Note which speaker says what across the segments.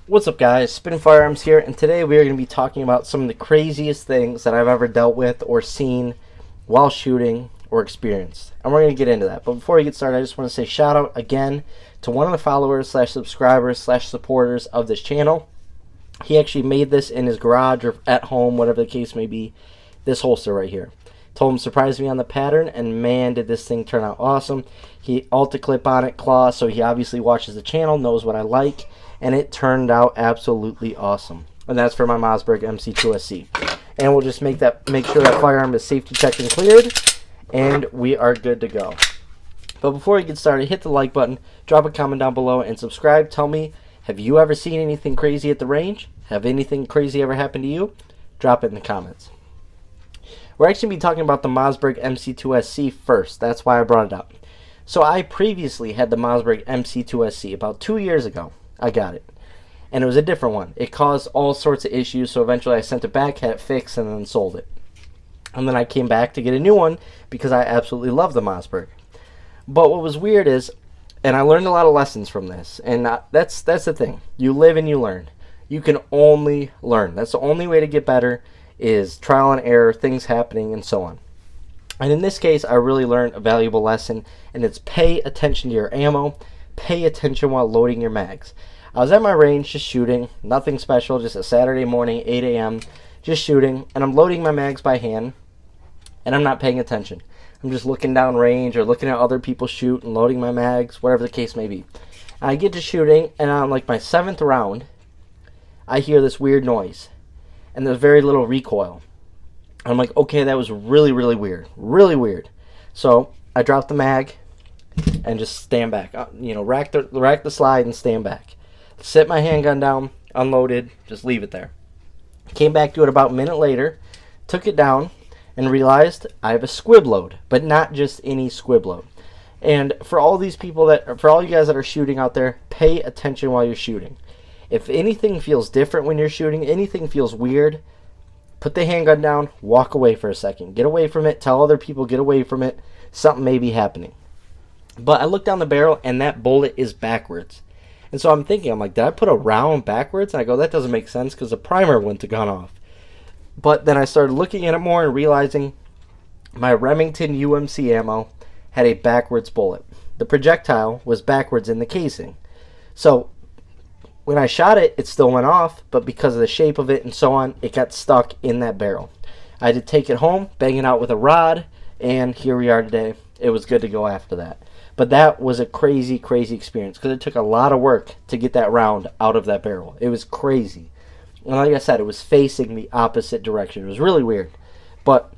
Speaker 1: What's up, guys? Spin Firearms here, and today we are going to be talking about some of the craziest things that I've ever dealt with or seen while shooting or experienced. And we're going to get into that. But before we get started, I just want to say shout out again to one of the followers / subscribers / supporters of this channel. He actually made this in his garage or at home, whatever the case may be, this holster right here. Told him to surprise me on the pattern, and man, did this thing turn out awesome. He Alta-clip on it, claw, so he obviously watches the channel, knows what I like, and it turned out absolutely awesome. And that's for my Mossberg MC2SC. And we'll just make sure that firearm is safety checked and cleared, and we are good to go. But before we get started, hit the like button, drop a comment down below, and subscribe. Tell me, have you ever seen anything crazy at the range? Have anything crazy ever happened to you? Drop it in the comments. We're actually going to be talking about the Mossberg MC2SC first. That's why I brought it up. So I previously had the Mossberg MC2SC about 2 years ago. I got it. And it was a different one. It caused all sorts of issues, so eventually I sent it back, had it fixed, and then sold it. And then I came back to get a new one because I absolutely love the Mossberg. But what was weird is, and I learned a lot of lessons from this, and that's the thing. You live and you learn. You can only learn. That's the only way to get better, is trial and error, things happening, and so on. And in this case, I really learned a valuable lesson, and it's pay attention to your ammo. Pay attention while loading your mags. I was at my range just shooting, nothing special, just a Saturday morning, 8 a.m., just shooting, and I'm loading my mags by hand, and I'm not paying attention. I'm just looking down range or looking at other people shoot and loading my mags, whatever the case may be. And I get to shooting, and on like my 7th round, I hear this weird noise, and there's very little recoil. I'm like, okay, that was really, really weird. Really weird. So I drop the mag and just stand back. Rack the slide and stand back. Set my handgun down, unloaded, just leave it there. Came back to it about a minute later, took it down, and realized I have a squib load, but not just any squib load. And for all you guys that are shooting out there, pay attention while you're shooting. If anything feels different when you're shooting, anything feels weird, put the handgun down, walk away for a second. Get away from it, tell other people get away from it. Something may be happening. But I look down the barrel, and that bullet is backwards. And so I'm like, did I put a round backwards? And I go, that doesn't make sense because the primer wouldn't have gone off. But then I started looking at it more and realizing my Remington UMC ammo had a backwards bullet. The projectile was backwards in the casing. So when I shot it, it still went off, but because of the shape of it and so on, it got stuck in that barrel. I had to take it home, bang it out with a rod, and here we are today. It was good to go after that. But that was a crazy, crazy experience because it took a lot of work to get that round out of that barrel. It was crazy. And like I said, it was facing the opposite direction. It was really weird. But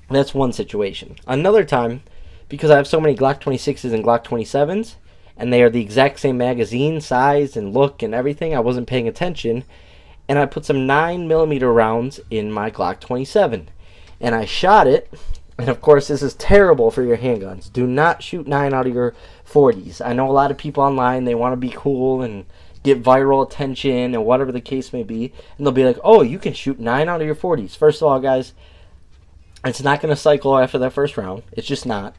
Speaker 1: that's one situation. Another time, because I have so many Glock 26s and Glock 27s, and they are the exact same magazine size and look and everything, I wasn't paying attention, and I put some 9mm rounds in my Glock 27. And I shot it. And of course, this is terrible for your handguns. Do not shoot 9 out of your 40s. I know a lot of people online, they want to be cool and get viral attention and whatever the case may be. And they'll be like, oh, you can shoot 9 out of your 40s. First of all, guys, it's not going to cycle after that first round. It's just not.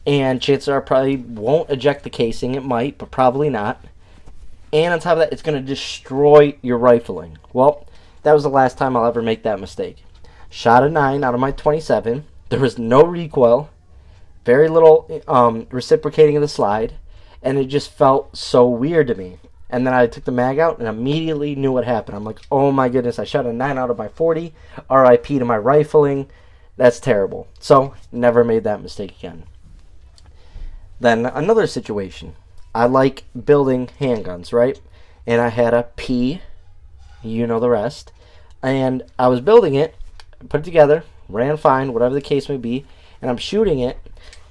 Speaker 1: And chances are probably won't eject the casing. It might, but probably not. And on top of that, it's going to destroy your rifling. Well, that was the last time I'll ever make that mistake. Shot a 9 out of my 27. There was no recoil, very little reciprocating of the slide, and it just felt so weird to me. And then I took the mag out and immediately knew what happened. I'm like, oh my goodness, I shot a 9 out of my 40. RIP to my rifling. That's terrible. So, never made that mistake again. Then another situation. I like building handguns, right? And I had a P, you know the rest. And I was building it, put it together, ran fine, whatever the case may be, and I'm shooting it,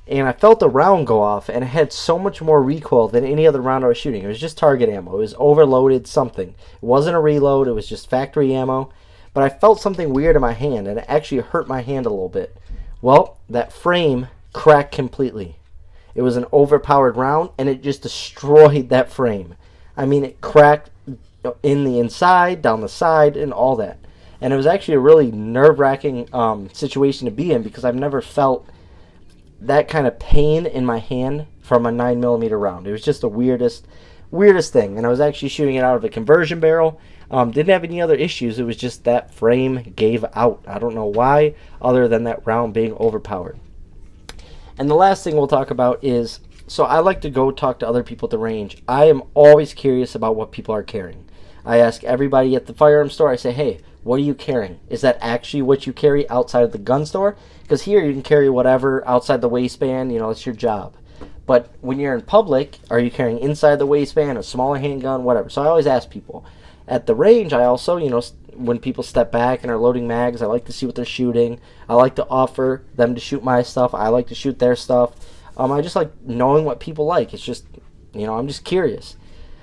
Speaker 1: and I felt the round go off, and it had so much more recoil than any other round I was shooting. It was just target ammo. It was overloaded something. It wasn't a reload. It was just factory ammo, but I felt something weird in my hand, and it actually hurt my hand a little bit. Well, that frame cracked completely. It was an overpowered round, and it just destroyed that frame. I mean, it cracked in the inside, down the side, and all that. And it was actually a really nerve-wracking situation to be in because I've never felt that kind of pain in my hand from a 9mm round. It was just the weirdest Weirdest thing. And I was actually shooting it out of a conversion barrel. Didn't have any other issues. It was just that frame gave out. I don't know why, other than that round being overpowered. And the last thing we'll talk about is, so I like to go talk to other people at the range. I am always curious about what people are carrying. I ask everybody at the firearms store, I say, hey, what are you carrying? Is that actually what you carry outside of the gun store? Because here you can carry whatever outside the waistband, it's your job. But when you're in public, are you carrying inside the waistband, a smaller handgun, whatever? So I always ask people. At the range, I also, when people step back and are loading mags, I like to see what they're shooting. I like to offer them to shoot my stuff. I like to shoot their stuff. I just like knowing what people like. It's just, I'm just curious.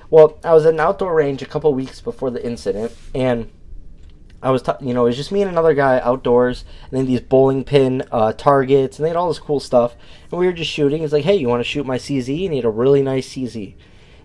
Speaker 1: Well, I was at an outdoor range a couple weeks before the incident, and I was, it was just me and another guy outdoors, and then these bowling pin targets, and they had all this cool stuff, and we were just shooting. He's like, hey, you want to shoot my CZ? And he had a really nice CZ.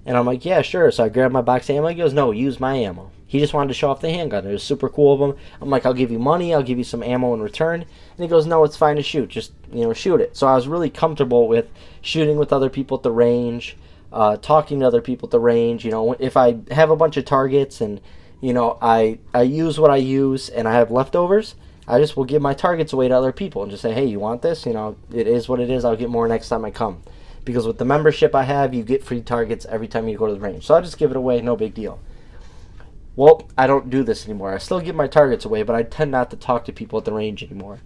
Speaker 1: And I'm like, yeah, sure. So I grabbed my box of ammo. He goes, no, use my ammo. He just wanted to show off the handgun. It was super cool of him. I'm like, I'll give you money. I'll give you some ammo in return. And he goes, no, it's fine to shoot. Just, shoot it. So I was really comfortable with shooting with other people at the range, talking to other people at the range. If I have a bunch of targets and, I use what I use and I have leftovers, I just will give my targets away to other people and just say, hey, you want this? It is what it is. I'll get more next time I come. Because with the membership I have, you get free targets every time you go to the range. So I'll just give it away, no big deal. Well, I don't do this anymore. I still give my targets away, but I tend not to talk to people at the range anymore.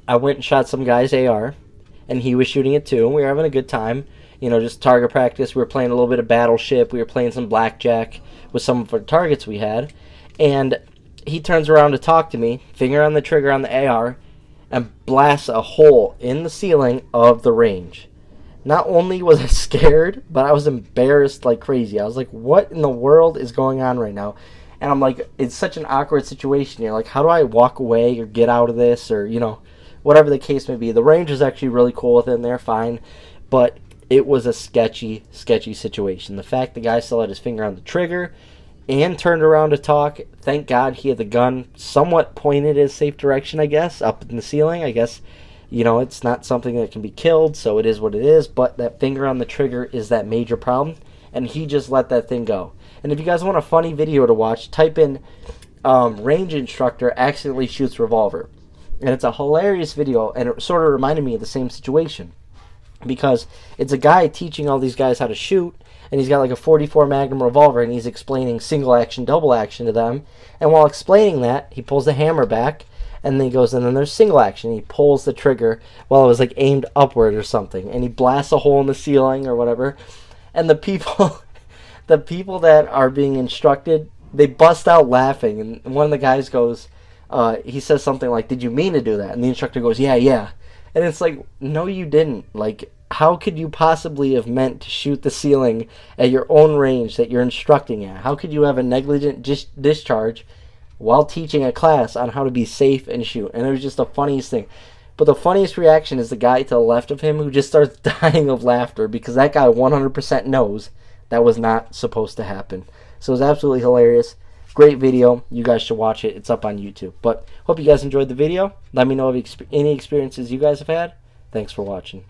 Speaker 1: I went and shot some guy's AR, and he was shooting it too, and we were having a good time. Just target practice. We were playing a little bit of Battleship. We were playing some blackjack with some of our targets we had. And he turns around to talk to me, finger on the trigger on the AR, and blasts a hole in the ceiling of the range. Not only was I scared, but I was embarrassed like crazy. I was like, what in the world is going on right now? And I'm like, it's such an awkward situation. You're like, how do I walk away or get out of this or, whatever the case may be. The range was actually really cool with him. They're fine. But it was a sketchy situation. The fact the guy still had his finger on the trigger and turned around to talk, thank God he had the gun somewhat pointed in a safe direction, I guess, up in the ceiling. I guess it's not something that can be killed, so it is what it is, but that finger on the trigger is that major problem, and he just let that thing go. And if you guys want a funny video to watch, type in range instructor accidentally shoots revolver. And it's a hilarious video, and it sort of reminded me of the same situation. Because it's a guy teaching all these guys how to shoot, and he's got like a 44 Magnum revolver, and he's explaining single action, double action to them. And while explaining that, he pulls the hammer back, and then he goes, and then there's single action. He pulls the trigger while it was like aimed upward or something, and he blasts a hole in the ceiling or whatever. And the people that are being instructed, they bust out laughing. And one of the guys goes, he says something like, "Did you mean to do that?" And the instructor goes, "Yeah." And it's like, no, you didn't. Like, how could you possibly have meant to shoot the ceiling at your own range that you're instructing at? How could you have a negligent discharge while teaching a class on how to be safe and shoot? And it was just the funniest thing. But the funniest reaction is the guy to the left of him who just starts dying of laughter because that guy 100% knows that was not supposed to happen. So it was absolutely hilarious. Great video. You guys should watch it. It's up on YouTube. But hope you guys enjoyed the video. Let me know of any experiences you guys have had. Thanks for watching.